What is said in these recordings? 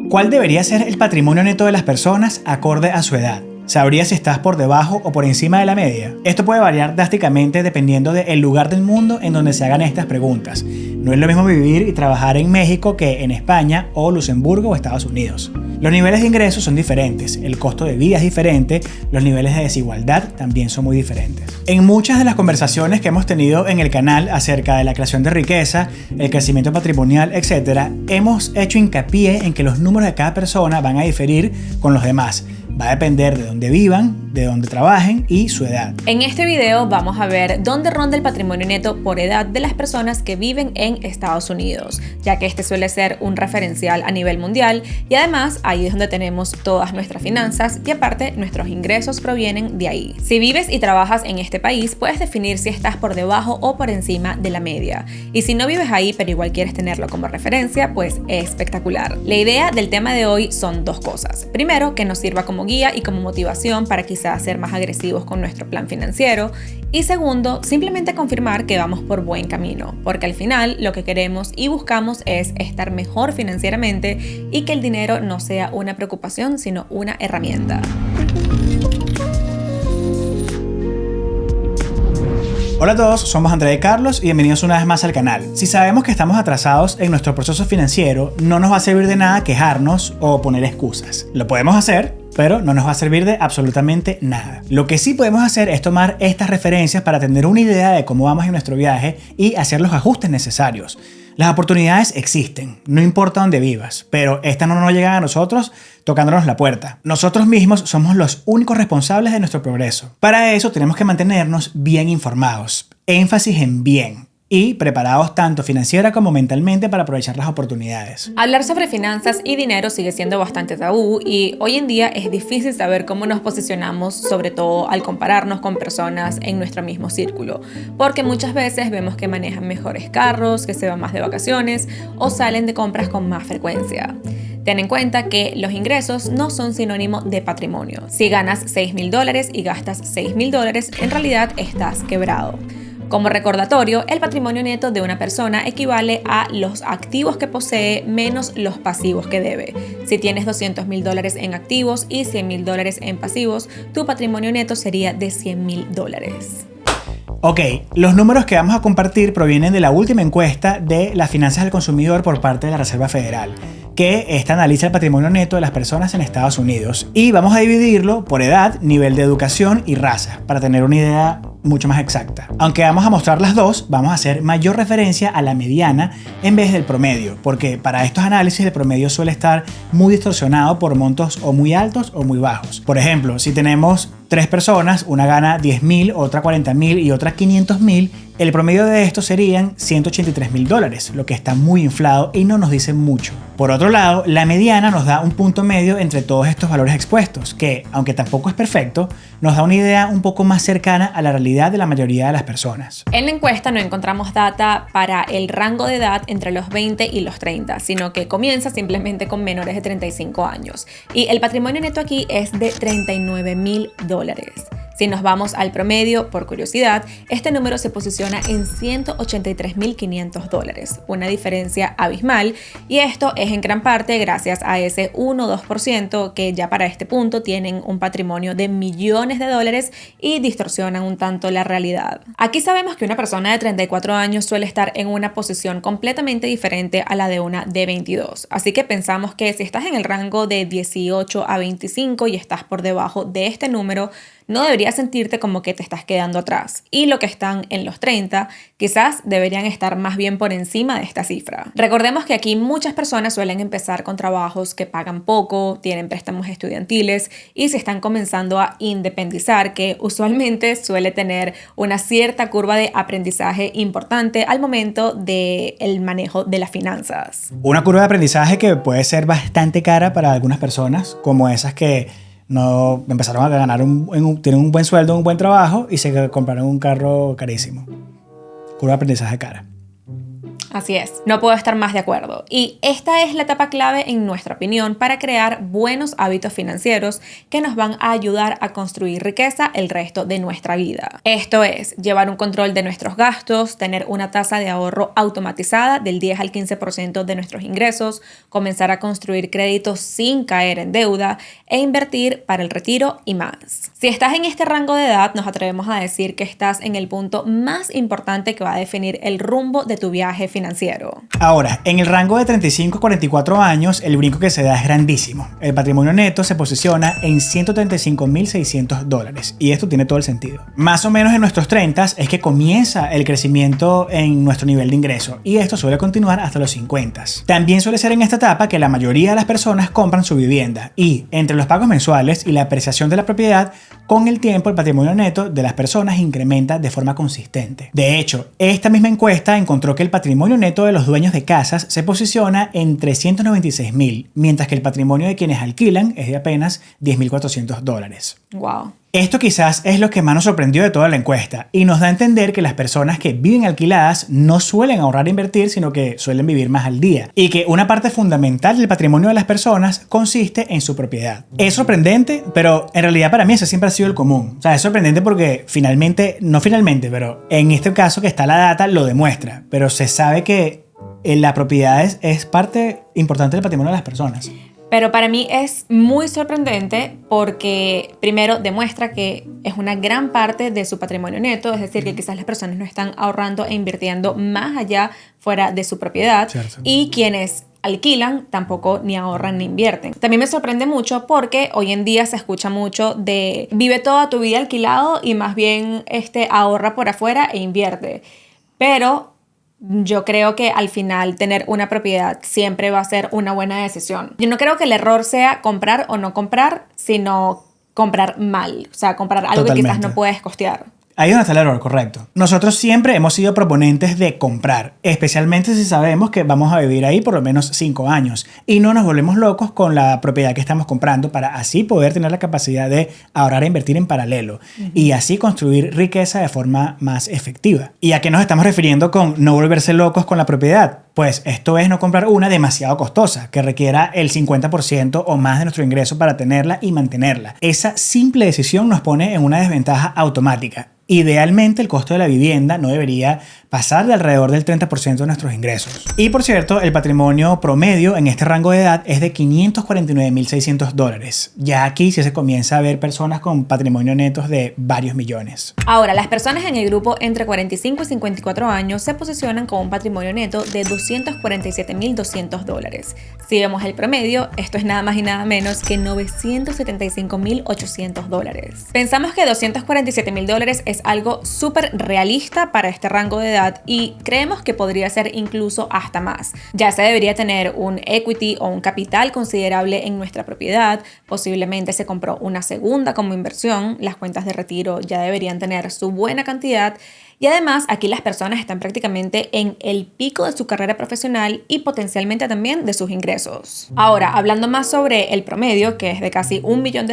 ¿Cuál debería ser el patrimonio neto de las personas acorde a su edad? ¿Sabrías si estás por debajo o por encima de la media? Esto puede variar drásticamente dependiendo del lugar del mundo en donde se hagan estas preguntas. No es lo mismo vivir y trabajar en México que en España o Luxemburgo o Estados Unidos. Los niveles de ingresos son diferentes, el costo de vida es diferente, los niveles de desigualdad también son muy diferentes. En muchas de las conversaciones que hemos tenido en el canal acerca de la creación de riqueza, el crecimiento patrimonial, etc., hemos hecho hincapié en que los números de cada persona van a diferir con los demás. Va a depender de dónde vivan, de dónde trabajen y su edad. En este video vamos a ver dónde ronda el patrimonio neto por edad de las personas que viven en Estados Unidos, ya que este suele ser un referencial a nivel mundial y además ahí es donde tenemos todas nuestras finanzas y aparte nuestros ingresos provienen de ahí. Si vives y trabajas en este país, puedes definir si estás por debajo o por encima de la media. Y si no vives ahí pero igual quieres tenerlo como referencia, pues es espectacular. La idea del tema de hoy son dos cosas. Primero, que nos sirva como guía y como motivación para quizás ser más agresivos con nuestro plan financiero. Y segundo, simplemente confirmar que vamos por buen camino, porque al final lo que queremos y buscamos es estar mejor financieramente y que el dinero no sea una preocupación, sino una herramienta. Hola a todos, somos Andrea y Carlos y bienvenidos una vez más al canal. Si sabemos que estamos atrasados en nuestro proceso financiero, no nos va a servir de nada quejarnos o poner excusas. Lo podemos hacer, pero no nos va a servir de absolutamente nada. Lo que sí podemos hacer es tomar estas referencias para tener una idea de cómo vamos en nuestro viaje y hacer los ajustes necesarios. Las oportunidades existen, no importa dónde vivas, pero estas no nos llegan a nosotros tocándonos la puerta. Nosotros mismos somos los únicos responsables de nuestro progreso. Para eso tenemos que mantenernos bien informados, énfasis en bien, y preparados tanto financiera como mentalmente para aprovechar las oportunidades. Hablar sobre finanzas y dinero sigue siendo bastante tabú y hoy en día es difícil saber cómo nos posicionamos, sobre todo al compararnos con personas en nuestro mismo círculo, porque muchas veces vemos que manejan mejores carros, que se van más de vacaciones o salen de compras con más frecuencia. Ten en cuenta que los ingresos no son sinónimo de patrimonio. Si ganas $6,000 y gastas $6,000, en realidad estás quebrado. Como recordatorio, el patrimonio neto de una persona equivale a los activos que posee menos los pasivos que debe. Si tienes $200,000 en activos y $100,000 en pasivos, tu patrimonio neto sería de $100,000. Ok, los números que vamos a compartir provienen de la última encuesta de las finanzas del consumidor por parte de la Reserva Federal, que esta analiza el patrimonio neto de las personas en Estados Unidos. Y vamos a dividirlo por edad, nivel de educación y raza, para tener una idea mucho más exacta. Aunque vamos a mostrar las dos, vamos a hacer mayor referencia a la mediana en vez del promedio, porque para estos análisis el promedio suele estar muy distorsionado por montos o muy altos o muy bajos. Por ejemplo, si tenemos 3 personas, una gana $10,000, otra $40,000 y otra $500,000, el promedio de estos serían $183,000, lo que está muy inflado y no nos dice mucho. Por otro lado, la mediana nos da un punto medio entre todos estos valores expuestos, que, aunque tampoco es perfecto, nos da una idea un poco más cercana a la realidad de la mayoría de las personas. En la encuesta no encontramos data para el rango de edad entre los 20 y los 30, sino que comienza simplemente con menores de 35 años. Y el patrimonio neto aquí es de $39,000. Si nos vamos al promedio, por curiosidad, este número se posiciona en $183,500, una diferencia abismal, y esto es en gran parte gracias a ese 1-2% que ya para este punto tienen un patrimonio de millones de dólares y distorsionan un tanto la realidad. Aquí sabemos que una persona de 34 años suele estar en una posición completamente diferente a la de una de 22, así que pensamos que si estás en el rango de 18 a 25 y estás por debajo de este número, no deberías sentirte como que te estás quedando atrás. Y los que están en los 30 quizás deberían estar más bien por encima de esta cifra. Recordemos que aquí muchas personas suelen empezar con trabajos que pagan poco, tienen préstamos estudiantiles y se están comenzando a independizar, que usualmente suele tener una cierta curva de aprendizaje importante al momento del manejo de las finanzas. Una curva de aprendizaje que puede ser bastante cara para algunas personas, como esas que no empezaron a ganar tienen un buen sueldo, un buen trabajo y se compraron un carro carísimo. Curva de aprendizaje cara. Así es, no puedo estar más de acuerdo. Y esta es la etapa clave, en nuestra opinión, para crear buenos hábitos financieros que nos van a ayudar a construir riqueza el resto de nuestra vida. Esto es, llevar un control de nuestros gastos, tener una tasa de ahorro automatizada del 10 al 15% de nuestros ingresos, comenzar a construir créditos sin caer en deuda e invertir para el retiro y más. Si estás en este rango de edad, nos atrevemos a decir que estás en el punto más importante que va a definir el rumbo de tu viaje financiero. Ahora, en el rango de 35 a 44 años, el brinco que se da es grandísimo. El patrimonio neto se posiciona en $135,600 y esto tiene todo el sentido. Más o menos en nuestros 30 es que comienza el crecimiento en nuestro nivel de ingreso y esto suele continuar hasta los 50. También suele ser en esta etapa que la mayoría de las personas compran su vivienda y entre los pagos mensuales y la apreciación de la propiedad, con el tiempo el patrimonio neto de las personas incrementa de forma consistente. De hecho, esta misma encuesta encontró que el patrimonio neto de los dueños de casas se posiciona en $396,000, mientras que el patrimonio de quienes alquilan es de apenas $10,400. Wow. Esto quizás es lo que más nos sorprendió de toda la encuesta y nos da a entender que las personas que viven alquiladas no suelen ahorrar e invertir, sino que suelen vivir más al día y que una parte fundamental del patrimonio de las personas consiste en su propiedad. Es sorprendente, pero en realidad para mí ese siempre ha sido el común. O sea, es sorprendente porque pero en este caso que está la data lo demuestra, pero se sabe que la propiedad es parte importante del patrimonio de las personas. Pero para mí es muy sorprendente porque primero demuestra que es una gran parte de su patrimonio neto, es decir, que quizás las personas no están ahorrando e invirtiendo más allá fuera de su propiedad. Cierto. Y quienes alquilan tampoco ni ahorran ni invierten. También me sorprende mucho porque hoy en día se escucha mucho de vive toda tu vida alquilado y más bien ahorra por afuera e invierte. Pero yo creo que al final tener una propiedad siempre va a ser una buena decisión. Yo no creo que el error sea comprar o no comprar, sino comprar mal. O sea, comprar algo que quizás no puedes costear. Ahí es donde está el error, correcto. Nosotros siempre hemos sido proponentes de comprar, especialmente si sabemos que vamos a vivir ahí por lo menos 5 años y no nos volvemos locos con la propiedad que estamos comprando para así poder tener la capacidad de ahorrar e invertir en paralelo y así construir riqueza de forma más efectiva. ¿Y a qué nos estamos refiriendo con no volverse locos con la propiedad? Pues esto es no comprar una demasiado costosa, que requiera el 50% o más de nuestro ingreso para tenerla y mantenerla. Esa simple decisión nos pone en una desventaja automática. Idealmente, el costo de la vivienda no debería pasar de alrededor del 30% de nuestros ingresos. Y por cierto, el patrimonio promedio en este rango de edad es de $549,600. Ya aquí sí se comienza a ver personas con patrimonio netos de varios millones. Ahora, las personas en el grupo entre 45 y 54 años se posicionan con un patrimonio neto de $247,200. Si vemos el promedio, esto es nada más y nada menos que $975,800. Pensamos que $247,000 es algo súper realista para este rango de edad y creemos que podría ser incluso hasta más. Ya se debería tener un equity o un capital considerable en nuestra propiedad, posiblemente se compró una segunda como inversión, las cuentas de retiro ya deberían tener su buena cantidad y además aquí las personas están prácticamente en el pico de su carrera profesional y potencialmente también de sus ingresos. Ahora, hablando más sobre el promedio, que es de casi $1 millón,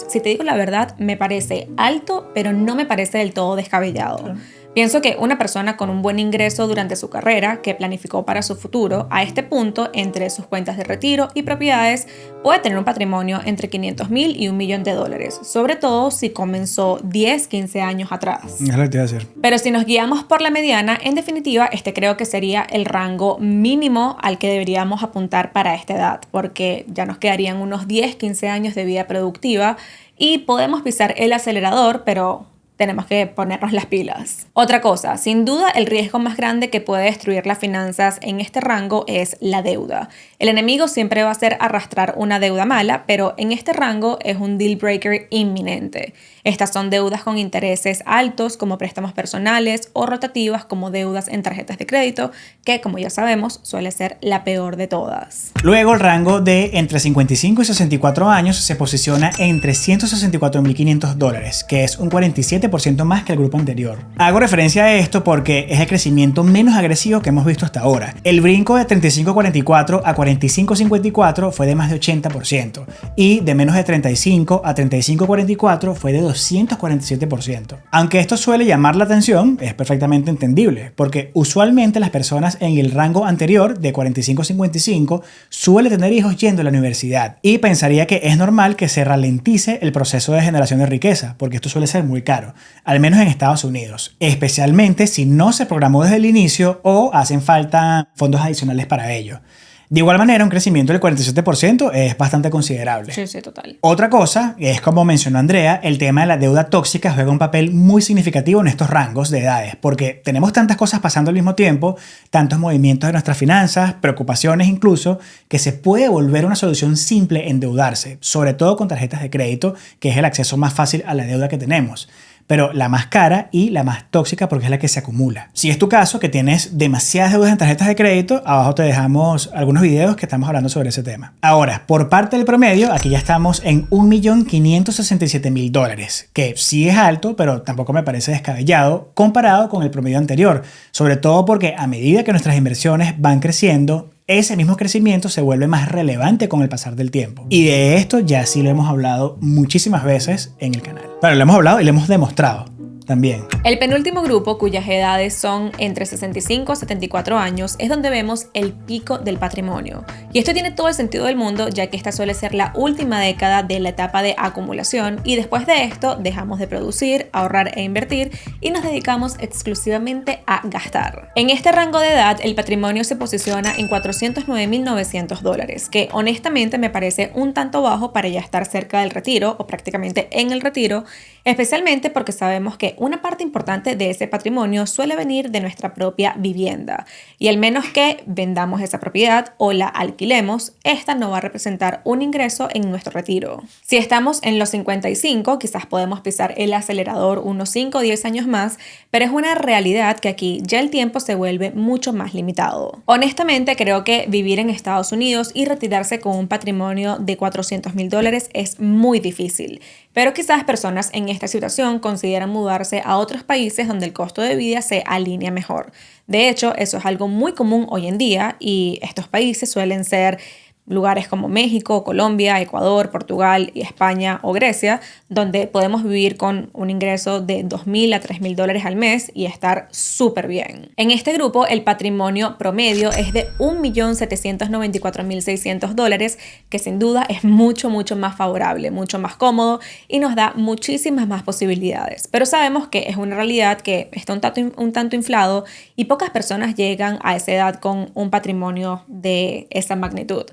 si te digo la verdad, me parece alto, pero no me parece del todo descabellado. Pienso que una persona con un buen ingreso durante su carrera, que planificó para su futuro, a este punto, entre sus cuentas de retiro y propiedades, puede tener un patrimonio entre $500,000 y $1 millón, sobre todo si comenzó 10, 15 años atrás. Es lo que te iba a decir. Pero si nos guiamos por la mediana, en definitiva, creo que sería el rango mínimo al que deberíamos apuntar para esta edad, porque ya nos quedarían unos 10, 15 años de vida productiva y podemos pisar el acelerador, pero tenemos que ponernos las pilas. Otra cosa, sin duda el riesgo más grande que puede destruir las finanzas en este rango es la deuda. El enemigo siempre va a ser arrastrar una deuda mala, pero en este rango es un deal breaker inminente. Estas son deudas con intereses altos como préstamos personales o rotativas como deudas en tarjetas de crédito, que como ya sabemos suele ser la peor de todas. Luego el rango de entre 55 y 64 años se posiciona en $364,500, que es un 47% 20% más que el grupo anterior. Hago referencia a esto porque es el crecimiento menos agresivo que hemos visto hasta ahora. El brinco de 35-44 a 45-54 fue de más de 80% y de menos de 35 a 35-44 fue de 247%. Aunque esto suele llamar la atención, es perfectamente entendible, porque usualmente las personas en el rango anterior de 45-55 suelen tener hijos yendo a la universidad y pensaría que es normal que se ralentice el proceso de generación de riqueza, porque esto suele ser muy caro, al menos en Estados Unidos, especialmente si no se programó desde el inicio o hacen falta fondos adicionales para ello. De igual manera, un crecimiento del 47% es bastante considerable. Sí, sí, total. Otra cosa es, como mencionó Andrea, el tema de la deuda tóxica juega un papel muy significativo en estos rangos de edades, porque tenemos tantas cosas pasando al mismo tiempo, tantos movimientos de nuestras finanzas, preocupaciones incluso, que se puede volver una solución simple endeudarse, sobre todo con tarjetas de crédito, que es el acceso más fácil a la deuda que tenemos, pero la más cara y la más tóxica porque es la que se acumula. Si es tu caso, que tienes demasiadas deudas en tarjetas de crédito, abajo te dejamos algunos videos que estamos hablando sobre ese tema. Ahora, por parte del promedio, aquí ya estamos en $1.567.000, que sí es alto, pero tampoco me parece descabellado comparado con el promedio anterior, sobre todo porque a medida que nuestras inversiones van creciendo, ese mismo crecimiento se vuelve más relevante con el pasar del tiempo. Y de esto ya sí lo hemos hablado muchísimas veces en el canal. Bueno, lo hemos hablado y lo hemos demostrado también. El penúltimo grupo, cuyas edades son entre 65 a 74 años, es donde vemos el pico del patrimonio. Y esto tiene todo el sentido del mundo, ya que esta suele ser la última década de la etapa de acumulación y después de esto dejamos de producir, ahorrar e invertir y nos dedicamos exclusivamente a gastar. En este rango de edad, el patrimonio se posiciona en $409.900, que honestamente me parece un tanto bajo para ya estar cerca del retiro o prácticamente en el retiro, especialmente porque sabemos que una parte importante de ese patrimonio suele venir de nuestra propia vivienda y al menos que vendamos esa propiedad o la alquilemos, esta no va a representar un ingreso en nuestro retiro. Si estamos en los 55, quizás podemos pisar el acelerador unos 5 o 10 años más, pero es una realidad que aquí ya el tiempo se vuelve mucho más limitado. Honestamente, creo que vivir en Estados Unidos y retirarse con un patrimonio de $400.000 es muy difícil, pero quizás personas en esta situación consideran mudarse a otros países donde el costo de vida se alinea mejor. De hecho, eso es algo muy común hoy en día y estos países suelen ser lugares como México, Colombia, Ecuador, Portugal y España o Grecia, donde podemos vivir con un ingreso de $2.000 a $3.000 al mes y estar súper bien. En este grupo, el patrimonio promedio es de $1.794.600, que sin duda es mucho más favorable, mucho más cómodo y nos da muchísimas más posibilidades. Pero sabemos que es una realidad que está un tanto inflado y pocas personas llegan a esa edad con un patrimonio de esa magnitud.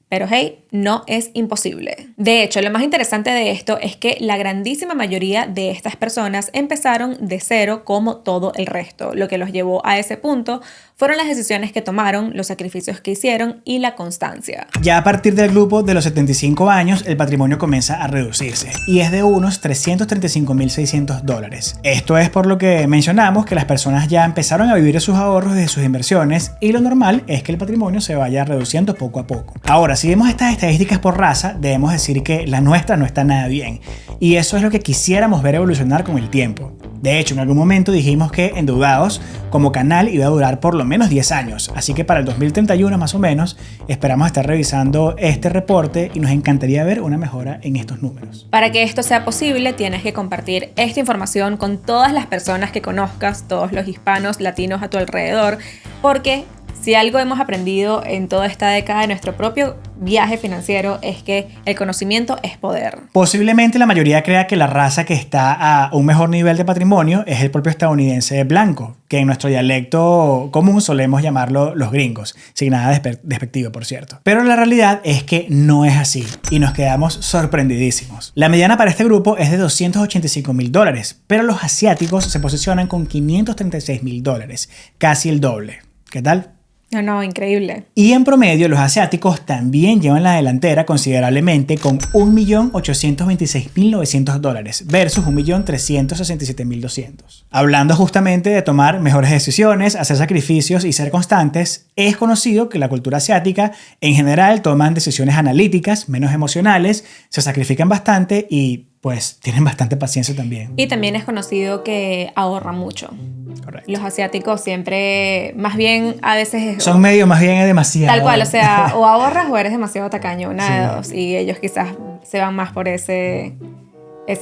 Pero hey, no es imposible. De hecho, lo más interesante de esto es que la grandísima mayoría de estas personas empezaron de cero como todo el resto. Lo que los llevó a ese punto fueron las decisiones que tomaron, los sacrificios que hicieron y la constancia. Ya a partir del grupo de los 75 años, el patrimonio comienza a reducirse y es de unos $335.600. Esto es por lo que mencionamos que las personas ya empezaron a vivir de sus ahorros y de sus inversiones y lo normal es que el patrimonio se vaya reduciendo poco a poco. Ahora, si vemos estas estadísticas por raza, debemos decir que la nuestra no está nada bien y eso es lo que quisiéramos ver evolucionar con el tiempo. De hecho, en algún momento dijimos que Endeudados como canal iba a durar por lo menos 10 años, así que para el 2031 más o menos esperamos estar revisando este reporte y nos encantaría ver una mejora en estos números. Para que esto sea posible, tienes que compartir esta información con todas las personas que conozcas, todos los hispanos, latinos a tu alrededor, porque si algo hemos aprendido en toda esta década de nuestro propio viaje financiero es que el conocimiento es poder. Posiblemente la mayoría crea que la raza que está a un mejor nivel de patrimonio es el propio estadounidense blanco, que en nuestro dialecto común solemos llamarlo los gringos, sin nada despectivo, por cierto. Pero la realidad es que no es así y nos quedamos sorprendidísimos. La mediana para este grupo es de $285.000, pero los asiáticos se posicionan con $536.000, casi el doble. ¿Qué tal? No, increíble. Y en promedio los asiáticos también llevan la delantera considerablemente con $1.826.900 versus $1.367.200. Hablando justamente de tomar mejores decisiones, hacer sacrificios y ser constantes, es conocido que la cultura asiática en general toman decisiones analíticas, menos emocionales, se sacrifican bastante y pues tienen bastante paciencia también. Y también es conocido que ahorra mucho. Correcto. Los asiáticos siempre, más bien a veces... Son medio, más bien es demasiado. Tal cual, o sea, o ahorras o eres demasiado tacaño, una de Sí. dos. Y ellos quizás se van más por ese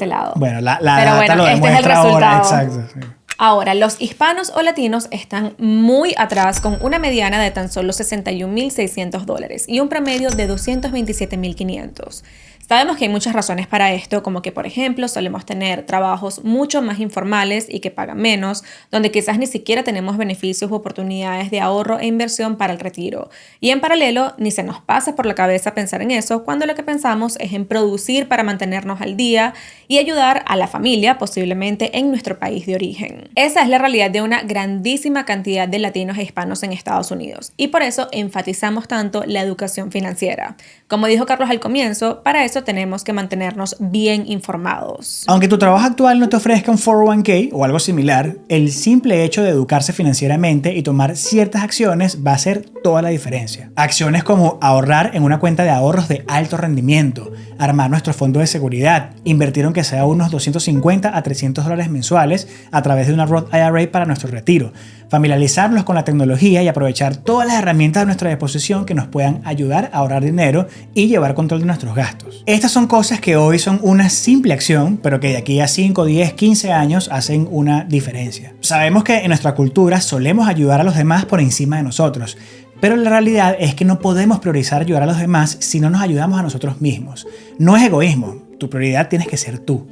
lado. Bueno, la Pero data bueno, lo este es el demuestra ahora. resultado. Exacto. Sí. Ahora, los hispanos o latinos están muy atrás con una mediana de tan solo $61.600 y un promedio de $227.500. Sabemos que hay muchas razones para esto, como que, por ejemplo, solemos tener trabajos mucho más informales y que pagan menos, donde quizás ni siquiera tenemos beneficios u oportunidades de ahorro e inversión para el retiro. Y en paralelo, ni se nos pasa por la cabeza pensar en eso cuando lo que pensamos es en producir para mantenernos al día y ayudar a la familia, posiblemente en nuestro país de origen. Esa es la realidad de una grandísima cantidad de latinos e hispanos en Estados Unidos, y por eso enfatizamos tanto la educación financiera. Como dijo Carlos al comienzo, para eso tenemos que mantenernos bien informados. Aunque tu trabajo actual no te ofrezca un 401k o algo similar, el simple hecho de educarse financieramente y tomar ciertas acciones va a hacer toda la diferencia. Acciones como ahorrar en una cuenta de ahorros de alto rendimiento, armar nuestro fondo de seguridad, invertir aunque sea unos $250 a $300 mensuales a través de una Roth IRA para nuestro retiro, familiarizarnos con la tecnología y aprovechar todas las herramientas a nuestra disposición que nos puedan ayudar a ahorrar dinero y llevar control de nuestros gastos. Estas son cosas que hoy son una simple acción, pero que de aquí a 5, 10, 15 años hacen una diferencia. Sabemos que en nuestra cultura solemos ayudar a los demás por encima de nosotros, pero la realidad es que no podemos priorizar ayudar a los demás si no nos ayudamos a nosotros mismos. No es egoísmo, tu prioridad tienes que ser tú.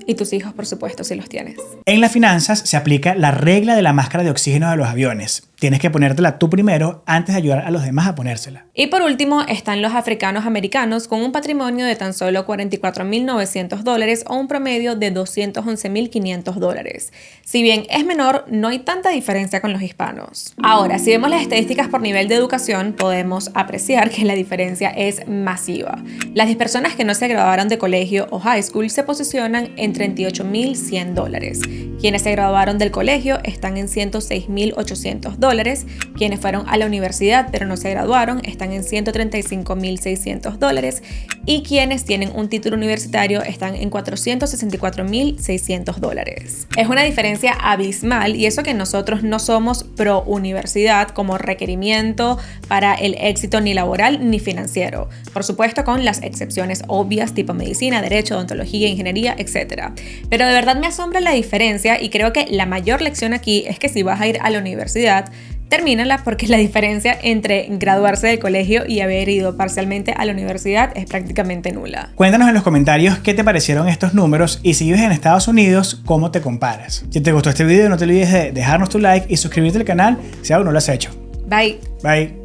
Y tus hijos, por supuesto, si los tienes. En las finanzas se aplica la regla de la máscara de oxígeno de los aviones. Tienes que ponértela tú primero antes de ayudar a los demás a ponérsela. Y por último están los africanos americanos con un patrimonio de tan solo $44.900 o un promedio de $211.500. Si bien es menor, no hay tanta diferencia con los hispanos. Ahora, si vemos las estadísticas por nivel de educación, podemos apreciar que la diferencia es masiva. Las 10 personas que no se graduaron de colegio o high school se posicionan en $38.100. Quienes se graduaron del colegio están en $106.800. Quienes fueron a la universidad pero no se graduaron están en $135.600 y quienes tienen un título universitario están en $464.600. Es una diferencia abismal, y eso que nosotros no somos pro universidad como requerimiento para el éxito ni laboral ni financiero. Por supuesto, con las excepciones obvias tipo medicina, derecho, odontología, ingeniería, etc. Pero de verdad me asombra la diferencia, y creo que la mayor lección aquí es que si vas a ir a la universidad, termínala, porque la diferencia entre graduarse del colegio y haber ido parcialmente a la universidad es prácticamente nula. Cuéntanos en los comentarios qué te parecieron estos números, y si vives en Estados Unidos, cómo te comparas. Si te gustó este video, no te olvides de dejarnos tu like y suscribirte al canal si aún no lo has hecho. Bye. Bye.